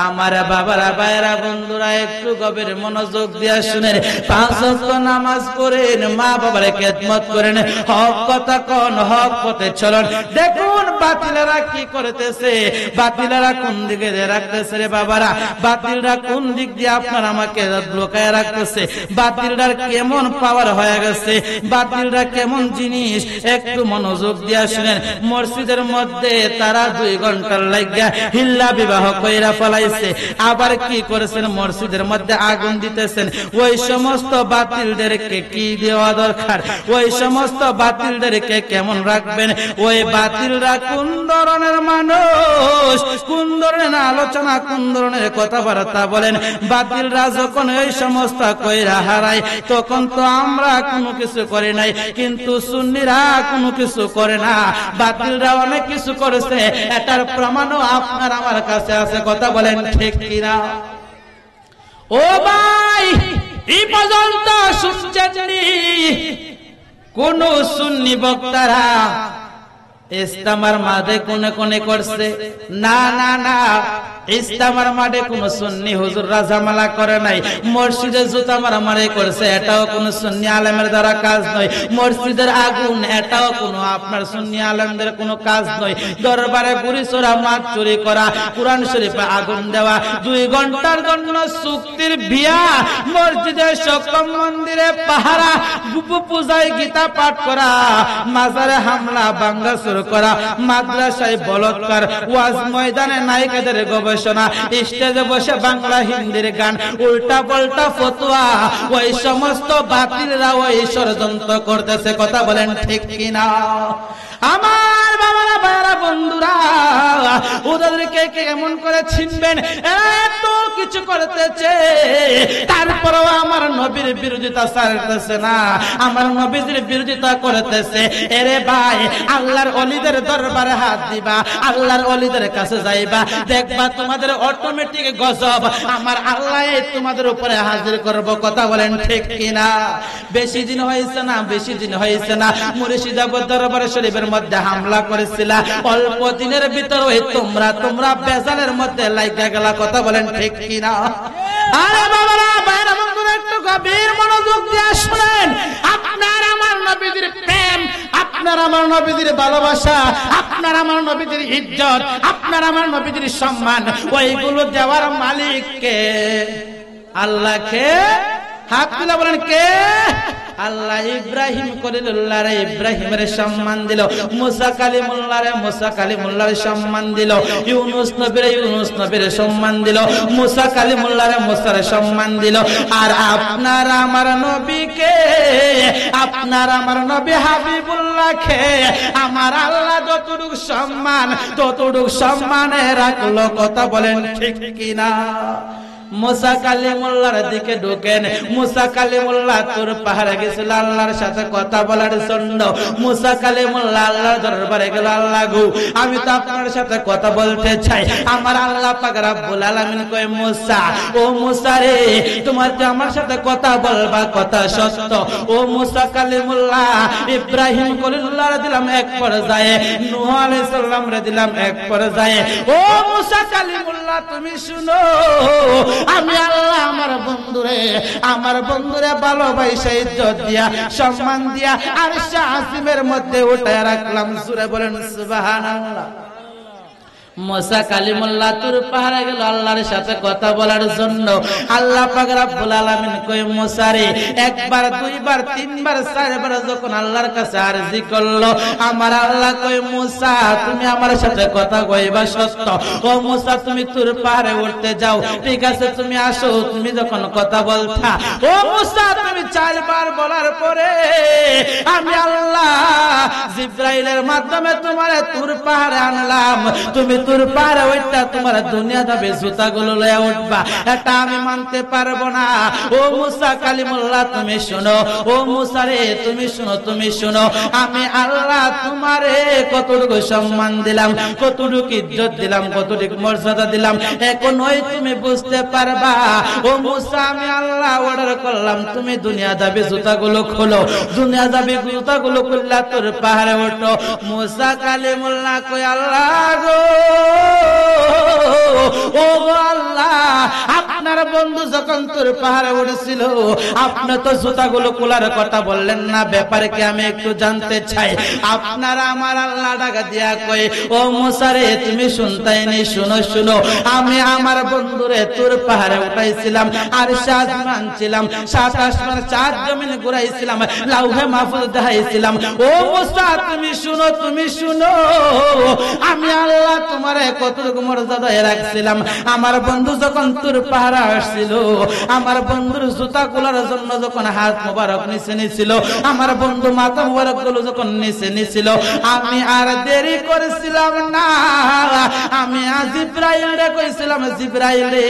আমার বাবারা, ভাইরা, বন্ধুরা, একটু গভীর মনোযোগ দিয়ে শুনেন। 5 ওয়াক্ত নামাজ পড়েন, মা বাবার খেদমত করেন, হক কথা কন, হক পথে চলন। দেখুন বাতিলেরা কি করতেছে, বাতিলেরা কোন দিকে রাখতেছে রে বাবারা? বাতিলরা কোন দিক দিয়ে আপনার আমাকে লুকায় রাখতেছে? বাতিলরা কেমন পাওয়ার হয়ে গেছে, বাতিলরা কেমন জিনিস, একটু মনোযোগ দিয়ে শুনেন। মসজিদের মধ্যে তারা 2 ঘন্টার লাগিয়া হিল্লা বিবাহ কইরা ফেলাই ফালাইছে। আবার কি করেছেন, মসজিদের মধ্যে আগুন দিতেছেন। ওই সমস্ত বাতিলদেরকে কি দেওয়া দরকার, ওই সমস্ত বাতিলদেরকে কেমন রাখবেন? ওই বাতিলরা কোন ধরনের মানুষ, কোন ধরনের আলোচনা, কোন ধরনের কথাবার্তা বলেন। বাতিলরা যখন ওই সমস্ত কইরা হারায়, তখন তো আমরা কোনো কিছু করি নাই, কিন্তু সুন্নিরা কোনো কিছু করে না। বাতিলরা অনেক কিছু করেছে, এটার প্রমাণও আপনার আমার কাছে আছে। কথা বলেন ঠিক কিনা? ও ভাই, এই পর্যন্ত শুনছেননি কোন সুন্নি বক্তারা ইস্তেমার মাঠে কোনে কোনে করছে? না না না, ইস্তেমার মাঠে কোন সুন্নি হুজুররা ঝামেলা করে নাই। মসজিদে জুতা মারামারি করছে, এটাও কোন সুন্নি আলেমের দ্বারা কাজ নয়। মসজিদের আগুন, এটাও কোন আপনার সুন্নি আলেমদের কোনো কাজ নয়। দরবারে বুড়ি চোরা, মাছ চুরি করা, কুরআন শরীফে আগুন দেওয়া, 2 ঘন্টার জন্য চুক্তির বিয়া, মসজিদে সকম মন্দিরে পাহারা, পূজায় গীতা পাঠ করা, মাজারে হামলা ভাঙচুর করা, মাদ্রাসায় বলৎকার, ওয়াজ ময়দানে নায়িকাদের গবেষণা, স্টেজে বসে বাংলা হিন্দির গান, উল্টা পাল্টা ফতোয়া, ওই সমস্ত বাতিলরা ওই ষড়যন্ত্র করতেছে। কথা বলেন ঠিক কিনা? আমার বাবারা, ভাইরা, বন্ধুরা, ওদেরকে কেমন করে চিনবেন? এত কিছু করতেছে, তারপরেও আমার নবীর বিরোধিতা ছাড়তেছে না, আমার নবীর বিরোধিতা করতেছে। এরে ভাই, আল্লাহর ওলিদের দরবারে হাত দিবা, আল্লাহর ওলিদের কাছে যাইবা, দেখবা তোমাদের অটোমেটিক গজব আমার আল্লাহ তোমাদের উপরে হাজির করব। কথা বলেন ঠিক কিনা? বেশি দিন হয়েছে না, বেশি দিন হয়েছে না, মুর্শিদাবাদ দরবারে শরীফের মধ্যে হামলা করেছিল। অল্প দিনের ভিতরে তোমরা বেজালের মধ্যে লাইগা গেলা। কথা বলেন ঠিক কিনা? আরে বাবারা, ভাইরা, বন্ধুরা, একটু গভীর মনোযোগ দিয়ে শুনেন। আপনার আমার নবীর প্রেম, আপনার আমার নবীর ভালোবাসা, আপনার আমার নবীর ইজ্জত, আপনার আমার নবীর সম্মান, ওইগুলো দেওয়ার মালিক কে? আল্লাহকে। হাত তুলে বলেন কে? আল্লাহ। ইব্রাহিম খলিলুল্লাহরে ইব্রাহিমের সম্মান দিল, মুসা কালিমুল্লাহরে মুসা কালিমুল্লাহর সম্মান দিল, ইউনুস নবীরে ইউনুস নবীর সম্মান দিল, মুসা কালিমুল্লাহরে মুসার সম্মান দিল। আর আপনার আমার নবীকে, আপনার আমার নবী হাবিবুল্লাহকে আমার আল্লাহ যতটুকু সম্মানে রাখলো। কথা বলেন ঠিক কিনা? মুসা কালিমুল্লাহর দিকে ঢোকেন। মুসা কালিমুল্লাহ তোর পাহাড়ে গেছিল আল্লাহর সাথে কথা বলার জন্য। মুসা কালিমুল্লাহ আল্লাহর দরবারে গেল, আল্লাহ গো, আমি তো আপনার সাথে কথা বলতে চাই। আমার আল্লাহ পাক রব্বুল আলামিন কয়, মুসা, ও মুসা রে, তোমার যে আমার সাথে কথা বলবা কথা সত্য। ও মুসা কালিমুল্লাহ, ইব্রাহিম খলিলুল্লাহর দিলাম এক পর্যায়ে, নূহ আলাইহিস সালাম রে দিলাম এক পর্যায়ে। ও মুসা কালিমুল্লাহ, তুমি শুনো, আমি আল্লাহ আমার বন্ধুরে ভালোবাসা, ইজ্জত দিয়া, সম্মান দিয়া আরশে আজিমের মধ্যে উঠায় রাখলাম। সূরা বলেন সুবহানাল্লাহ। মুসা কালিমুল্লাহ তুর পাহাড়ে গেল আল্লাহর সাথে কথা বলার জন্য। আল্লাহ পাক রব্বুল আলামিন কয়, মুসা রে, একবার, দুইবার, তিনবার, চারবার যখন আল্লাহর কাছে আরজি করলো, আমার আল্লাহ কয়, মুসা, তুমি আমার সাথে কথা কইবা সত্য। ও মুসা, তুমি তুর পাহাড়ে উঠতে যাও, ঠিক আছে, তুমি আসো। তুমি যখন কথা বলতা, ও মুসা, তুমি 4 বার বলার পরে আমি আল্লাহ জিবরাইলের মাধ্যমে তোমারে তুর পাহাড়ে আনলাম। তুমি তুর পাহাড়ে ওইটা তোমার দুনিয়া যাবে, জুতাগুলো লয়ে উঠবা, এটা আমি মানতে পারবো না। ও মুসা কালিমুল্লাহ, তুমি শোনো। ও মুসা রে, তুমি শোনো, তুমি শোনো, আমি আল্লাহ তোমারে কতটুকু সম্মান দিলাম, কতটুকু ইজ্জত দিলাম, কতটুকু মর্যাদা দিলাম, এখন ওই তুমি বুঝতে পারবা। ও মুসা, আমি আল্লাহ অর্ডার করলাম, তুমি দুনিয়া যাবে, জুতাগুলো খোলো, দুনিয়া যাবে, জুতাগুলো খুললা তোর পাহাড়ে ওঠো। মুসা কালিমুল্লাহ কই, আল্লাহ গো, ও আল্লাহ, আপনার বন্ধু যখন তুর পাহাড়ে উঠেছিল আপনি তো জুতাগুলো খোলার কথা বললেন না, ব্যাপারে কি আমি একটু জানতে চাই। আপনারা আমার আল্লাহ ডাকা দিয়া কই, ও মুসা রে তুমি শুনতাইনি, শুনো শুনো, আমি আমার বন্ধুরে তুর পাহাড়ে উঠাইছিলাম, আর আসমান ছিলাম, 7 আসমান 4 জমিন ঘুরাইছিলাম, লাউহে মাহফুজ দেখাইছিলাম। ও মুসা তুমি শুনো, তুমি শুনো, আমি আল্লাহ তোমারে কতটুকু মর্যাদায় রাখছিলাম। আমার বন্ধু যখন তুর পাহাড়ে আসছিল, আমার বন্ধুর জুতা খোলার জন্য যখন হাত মোবারক নিচে নিছিল, আমার বন্ধু মাথা মোবারক গুলো যখন নিচে নিছিল, আমি আর দেরি করেছিলাম না, আমি জিবরাইল রে কইছিলাম, জিবরাইল রে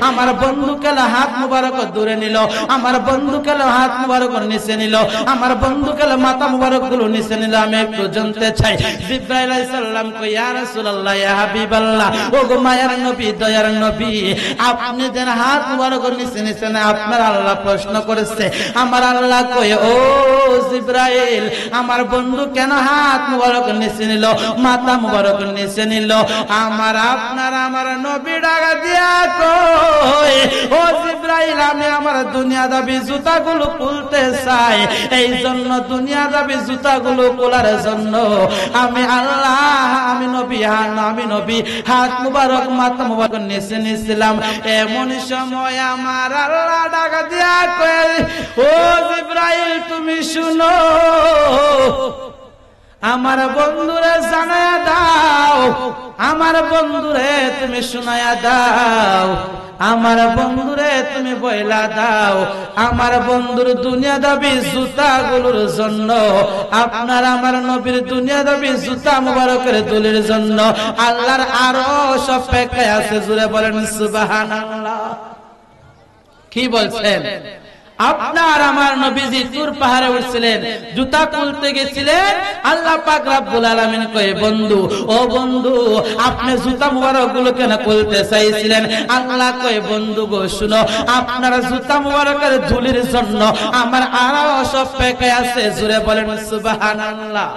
আমার বন্ধু কেন হাত মোবারক দূরে নিল, আমার বন্ধু কেন হাত মোবারক নিচে নিল, আমার বন্ধু কেন মাথা মোবারক গুলো নিচে নিল, আমি একটু জানতে চাই। জিবরাইল আলাইহিস সালাম কই, ইয়া রাসূলুল্লাহ, ইয়া হাবিবাল্লাহ, ও গো মায়ার নবী, দয়ার নবী, আপনি যেন হাত মোবারক নিচে নিচে না, আপনার আল্লাহ প্রশ্ন করেছে। আমার আল্লাহ কই, ও জিবরাইল, আমার বন্ধু কেন হাত মোবারক নিচে নিল, মাথা মোবারক নিচে নিল? আমার আপনার আমার নবী ডাকা দিয়া কই, ও জিবরাইল, আমি আমার দুনিয়া দাবি জুতাগুলো খুলতে চাই, এই জন্য দুনিয়া দাবি জুতাগুলো খোলার জন্য আমি আল্লাহ, আমি নবী, আমি নবী হাত মোবারক মাথা মোবারক নিচে নিছিলাম। এমন সময় আমার আল্লাহ ডাকা দিয়া কই, ও জিবরাইল তুমি শুনো, আমার বন্ধুরে জানায়া দাও, আমার বন্ধুরে তুমি শোনায়া দাও, আমার বন্ধুরে তুমি বইলা দাও, আমার বন্ধুর দুনিয়া দাবি জুতাগুলোর জন্য, আপনার আমার নবীর দুনিয়া দাবি জুতা মুবারকের দুলির জন্য আল্লাহর আরশ অপেক্ষায় আছে। জোরে বলেন সুবহানাল্লাহ। কি বলছেন? আপনার আমার নবীজি তুর পাহাড়ে উঠছিলেন, জুতা খুলতে গেছিলেন, আল্লাহ পাক রব্বুল আলামিন কয়, বন্ধু, ও বন্ধু, আপনি জুতা মুবারক গুলো কেন খুলতে চাইছিলেন? আল্লাহ কয়, বন্ধু গো শুনো, আপনার জুতা মুবারকের ধুলির জন্য আমার আরশ অপেক্ষায় আছে। জোরে বলেন সুবহানাল্লাহ।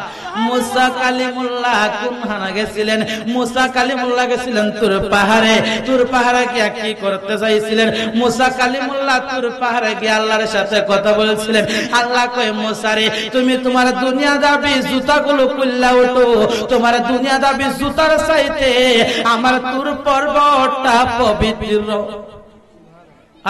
মুসা কালিমুল্লাহ কোনখানে গেছিলেন? মুসা কালিমুল্লাহ গেছিলেন তুর পাহাড়ে। তুর পাহাড়ে গিয়ে কি করতে চাইছিলেন? মুসা কালিমুল্লাহ তুর পাহাড়ে গিয়ে আল্লাহর সাথে কথা বলছিলেন। আল্লাহ কয়, মুসা রে, তুমি তোমার দুনিয়া দাবি জুতাগুলো খুললা ওঠো, তোমার দুনিয়া দাবি জুতার চাইতে আমার তুর পর্বতটা পবিত্র।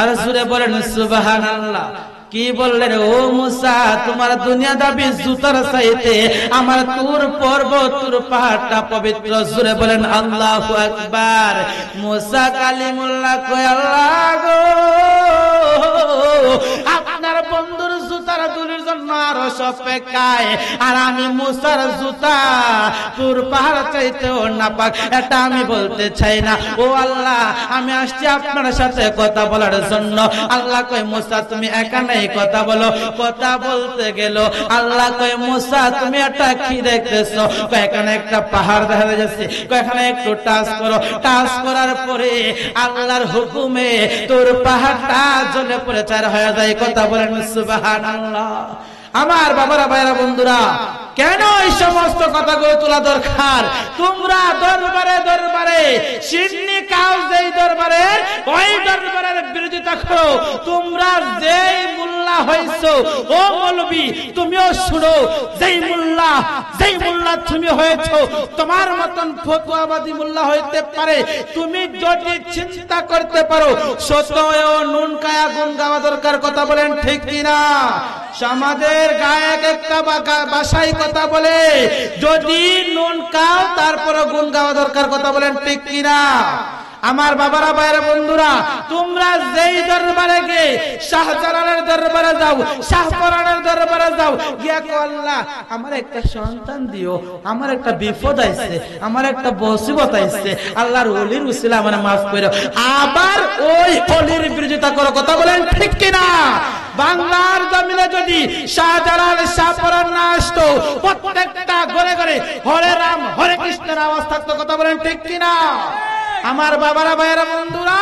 আর জোরে বলেন সুবহানাল্লাহ। কি বললেন? ও মুসা, তোমার দুনিয়া দাবি জুতার চাইতে আমার তুর পর্বত, তুর পাহাড়টা পবিত্র। জোরে বলেন আল্লাহু আকবার। মুসা কালিমুল্লাহ কয়, আল্লাহ গো, আপনার বন্ধুর জুতার দুলির জন্য আরশ অপেক্ষায়, আর আমি মুসার জুতা তুর পাহাড় চাইতেও নাপাক, এটা আমি বলতে চাই না। ও আল্লাহ, আমি আসছি আপনার সাথে কথা বলার জন্য। আল্লাহ কয়, মুসা তুমি এখানে কথা বলো। কথা বলতে গেল আল্লাহ কয়, মুসা তুমি একটা কি দেখতেছো? এখানে একটা পাহাড় দেখা যাচ্ছে, এখানে একটু টাচ করো। টাচ করার পরে আল্লাহর হুকুমে তোর পাহাড়টা জ্বলে পড়ে চার হয়ে যায়। কথা বলেন সুবহানাল্লাহ। আমার বাবারা, ভাইরা, বন্ধুরা, কেন এই সমস্ত কথাগুলো তোলা দরকার? তোমরা দরবারে দরবারে সিন্নি কাউ যেই দরবারে, ওই দরবারের বিরোধিতা করো। তোমরা যেই মুল্লা হইছো, ও মৌলবী তুমিও শুনো, যেই মুল্লা তুমি হয়েছো, তোমার মতন ফতোয়াবাদী মুল্লা হইতে পারে। তুমি যদি চিন্তা করতে পারো সত্য ও নুন কায়া গুণ গাওয়া দরকার। কথা বলেন ঠিক কিনা? সমাজের গায়ে একটা বাসায় কথা বলে, যদি নুন খাও তারপরে গুণ গাওয়া দরকার। কথা বলেন ঠিক কিনা? আমার বাবারা, ভাইরা, বন্ধুরা, তোমরা যেই দরবারে গে, শাহজালালের দরবারে যাও, শাহপরানের দরবারে যাও, গিয়া কো, আল্লাহ আমার একটা সন্তান দিও, আমার একটা বিপদ আইছে, আমার একটা মুসিবত আইছে, আল্লাহর ওলির উসিলা আমারে maaf করো। আবার ওই ওলির বিরোধিতা করো। কথা বলেন ঠিক কিনা? বাংলার জমিনে যদি শাহজালাল, শাহপরান না আসতো, প্রত্যেকটা ঘরে ঘরে হরে রাম হরে কৃষ্ণের আওয়াজ থাকতো। কথা বলেন ঠিক কিনা? আমার বাবারা, ভাইয়েরা, বন্ধুরা,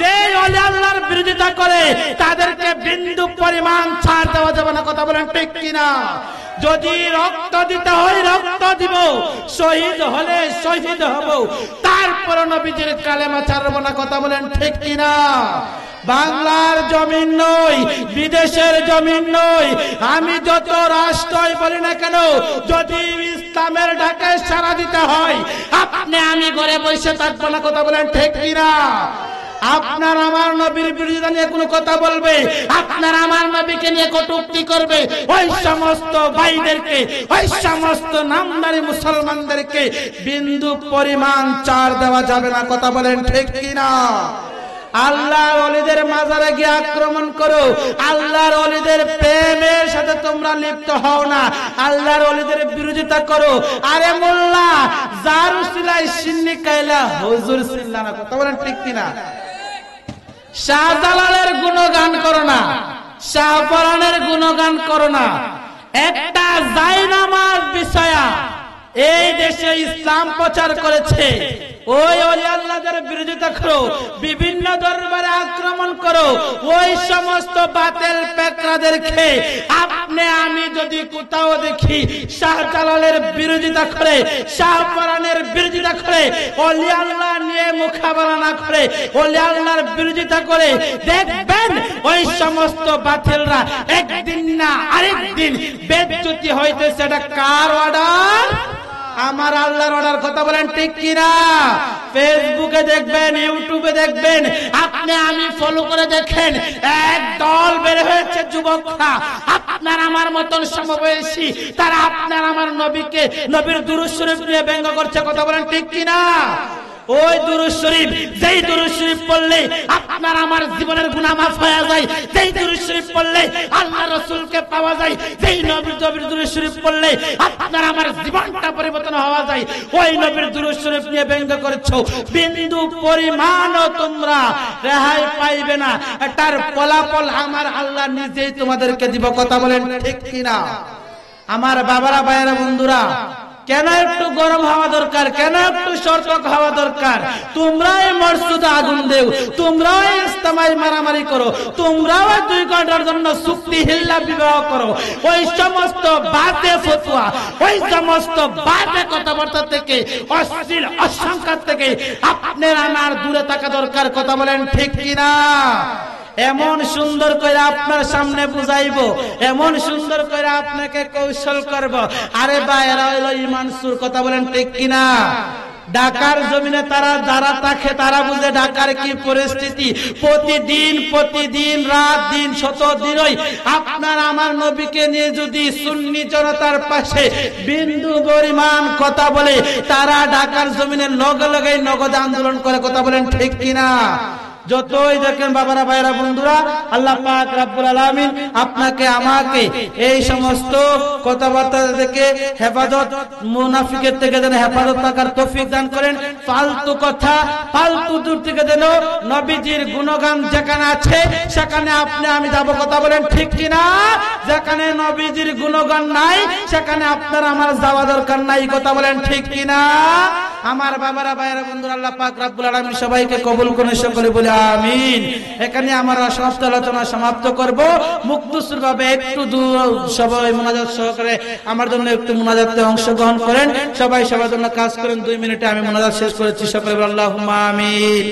যে ওলি আল্লাহর বিরোধিতা করে তাদেরকে বিন্দু পরিমাণ ছাড় দেওয়া যাবে না। কথা বলেন ঠিক কিনা? যদি রক্ত দিতে হয় রক্ত দিব, শহীদ হলে শহীদ হব, তারপর নবীজির কালেমা ছাড়বো না। কথা বলেন ঠিক কিনা? বাংলার জমিন নয়, বিদেশের জমিন নয়, আমি যত রাষ্ট্রই বলি না কেন, যদি ইসলামের ডাকে সাড়া দিতে হয়, আপনি আমি ঘরে বসে থাকবো না। কথা বলেন ঠিক কিনা? আপনার আমার নবীর বিরোধিতা নিয়ে কোনো কথা বলবে, আপনার আমার নবীকে নিয়ে কটূক্তি করবে, ওই সমস্ত ভাইদেরকে, ওই সমস্ত নামদারি মুসলমানদেরকে বিন্দু পরিমাণ ছাড় দেওয়া যাবে না। কথা বলেন ঠিক কিনা? আল্লাহর ওলিদের মাজারে গিয়ে আক্রমণ করো, আল্লাহর ওলিদের প্রেমের সাথে তোমরা লিপ্ত হও না, আল্লাহর ওলিদের বিরোধিতা করো। আরে মোল্লা, যার উসিলায় সিন্নি কাইলা হুজুর সিল্লা না। কথা বলেন ঠিক কিনা? শাহজালালের গুণগান করো না, শাহপরানের গুণগান করো না। একটা জায়নামাজ বিষয়া এই দেশে ইসলাম প্রচার করেছে, ওই ওলি আল্লাহদের বিরোধিতা করো, বিভিন্ন দরবারে আক্রমণ করো, ওই সমস্ত বাতিল পেকরাদেরকে আপনি আমি যদি কোথাও দেখি শাহজালালের বিরোধিতা করে, শাহপরানের বিরোধিতা করে, ওলি আল্লাহ নিয়ে মুখাবেলা না করে, ওলি আল্লাহর বিরোধিতা করে, দেখবেন ওই সমস্ত বাতিলরা একদিন না আরেকদিন বেজ্জতি হইতেছে। এটা কার অর্ডার? আমার আল্লাহর অর্ডার। কথা বলেন ঠিক কিনা? ফেসবুকে দেখবেন, ইউটিউবে দেখবেন, আপনি আমি ফলো করে দেখেন, এক দল বের হয়েছে যুবকরা, আপনার আমার মতন সমবয়সী, তারা আপনার আমার নবীকে, নবীর দুরূদ শরীফ নিয়ে ব্যঙ্গ করছে। কথা বলেন ঠিক কিনা? ওই দুরূদ শরীফ, যেই দুরূদ শরীফ পড়লে আপনার আমার জীবনের গুনাহ মাফ হয়ে যায়, যেই দুরূদ শরীফ পড়লে আল্লাহ রাসূলকে পাওয়া যায়, যেই নবীর দুরূদ শরীফ পড়লে আপনার আমার জীবনটা পরিবর্তন হওয়া যায়, ওই নবীর দুরূদ শরীফ নিয়ে ব্যঙ্গ করেছো, বিন্দু পরিমাণও তোমরা রেহাই পাইবে না। এটার ফলাফল আমার আল্লাহ নিজেই তোমাদেরকে দিব। কথা বলেন ঠিক কিনা? আমার বাবারা, ভাইয়েরা, বন্ধুরা, কেন একটু গরম হওয়া দরকার, কেন একটু সতর্ক হওয়া দরকার? তোমরাই মসজিদে আগুন দেও, তোমরাই ইস্তেমায় মারামারি করো, তোমরাও 2 ঘন্টার জন্য চুক্তি হিল্লা বিবাহ করো, ওই সমস্ত বাতে ফতোয়া, ওই সমস্ত বাতে কথাবার্তা থেকে, অশ্লীল অসংখ্যাত থেকে আপনার আমার দূরে থাকা দরকার। কথা বলেন ঠিক কিনা? এমন সুন্দর করে আপনার সামনে বুঝাইবো, এমন সুন্দর করে আপনাকে কৌশল করব। আরে ভাইরা হইল ইমানসুর। কথা বলেন ঠিক কিনা? ঢাকার জমিনে তারা যারা থাকে তারা বুঝে ঢাকার কি পরিস্থিতি। প্রতিদিন রাত দিন শত দিনই আপনার আমার নবীকে নিয়ে যদি সুন্নি জনতার পাশে বিন্দু পরিমাণ কথা বলে, তারা ঢাকার জমিনে লগে লগে নগদ আন্দোলন করে। কথা বলেন ঠিক কিনা? যতই দেখেন বাবারা, ভাইরা, বন্ধুরা, আল্লাহ পাক রব্বুল আলামিন আপনাকে আমাকে এই সমস্ত কথাবার্তা থেকে হেফাজত, মুনাফিকের থেকে যেন হেফাজত থাকার তৌফিক দান করেন। ফালতু কথা, ফালতু দূর থেকে যেন নবীজির গুণগান যেখানে আছে সেখানে আপনি আমি যাব। কথা বলেন ঠিক কিনা? যেখানে নবীজির গুণগান নাই সেখানে আপনার আমার যাওয়া দরকার নাই। কথা বলেন ঠিক কিনা? আমার বাবারা, ভাইরা, বন্ধুরা, আল্লাহ পাক রব্বুল আলামিন সবাইকে কবুল করে সকলে বলে আমিন। এখানে আমরা সমস্ত আলোচনা সমাপ্ত করব। মুক্তসুর ভাবে একটু সবাই মুনাজাত সহকারে আমার জন্য একটু মুনাজাতে অংশগ্রহণ করেন। সবাই সবার জন্য কাজ করেন। 2 মিনিটে আমি মুনাজাত শেষ করেছি। সকলে বলেন আল্লাহুম্মা আমিন।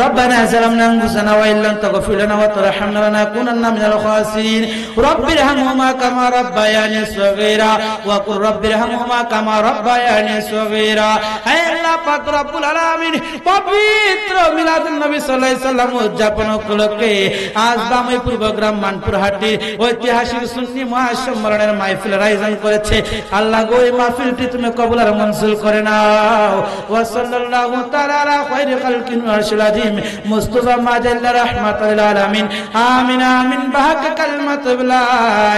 রব্বানা যালামনা আনফুসানা ওয়া ইল্লাম তাগফির লানা ওয়া তারহামনা লানাকুনান্না মিনাল খাসিরিন। রব্বিরহামহুমা কামা রাব্বায়ানি সগীরা ওয়া কুর রব্বিরহামহুমা কামা রাব্বায়ানি সগীরা। হে আল্লাহ পাক রব্বুল আলামিন, পবিত্র মিলাদুন নবী সাল্লাল্লাহু আলাইহি সাল্লাম উদযাপন উপলক্ষে আজ বামইপুর গ্রাম মানপুরহাটি ঐতিহাসিক সুন্নি মহাসম্মেলনের মাহফিলের আয়োজন করেছে। আল্লাহ গো, এই মাহফিলটি তুমি কবুল আর মঞ্জুর করে নাও। ওয়া সাল্লাল্লাহু তাআলা আলা খায়রি খালকিন ওয়ারশিল আযীম মুস্তাফা মাজাল্লা রাহমাতুল লিল আলামিন। আমিন আমিন। বাহাক কালিমাতু লা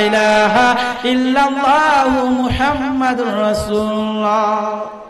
ইলাহা ইল্লাল্লাহু মুহাম্মাদুর রাসূলুল্লাহ।